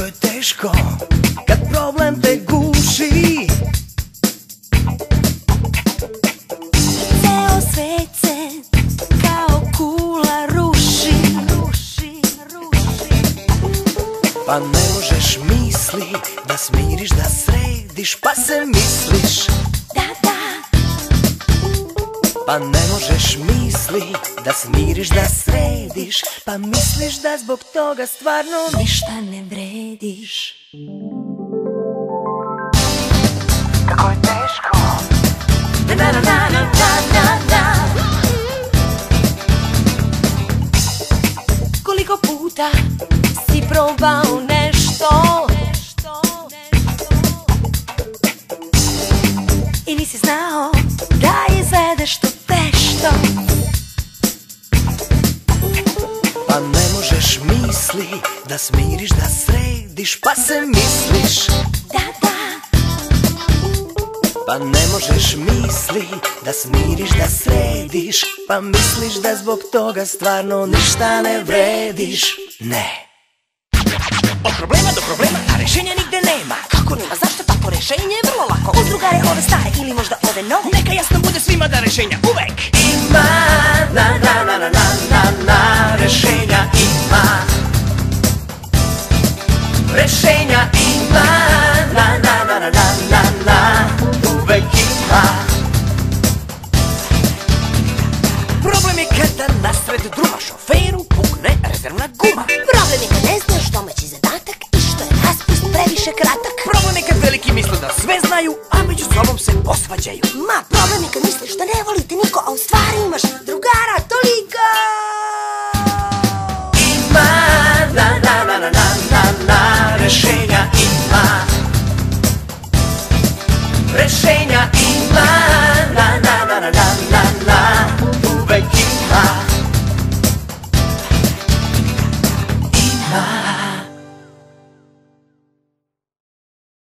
Kako je teško kad problem te guši. Ceo svet se kao kula ruši. Pa ne možeš misli da smiriš, da središ, pa se misliš. Da, da. Pa ne možeš misli da smiriš, da središ, pa misliš da zbog toga stvarno Ništa ne vrediš. Kako je teško. Na na na na na na na. Koliko puta si probao nešto i nisi znao da izvedeš to vešto. Pa ne možeš misli da smiriš, da središ, pa se misliš. Da, da. Pa ne možeš misli da smiriš, da središ, pa misliš da zbog toga stvarno ništa ne vrediš. Ne. Od problema do problema, a rešenja nigde nema. Kako nema, zašto tako rešenje je vrlo lako. Uz drugare ove stare ili možda ove nove. Neka jasno bude svima da rešenja uvek Ima, na na na na na na na, rešenja ima. Rešenja ima, na na na na na na na, uvek ima. Problem je kada nasred druma šoferu pukne rezervna guma. Problem je kad ne znaš domaći zadatak i što je raspust previše kratak. Problem je kad veliki misle da sve znaju, a među sobom se posvađaju. Ma, problem je kad misliš da ne volite niko, a u stvari imaš drugara toliko. Ima, na na na na na na na, rešenja ima. Rešenja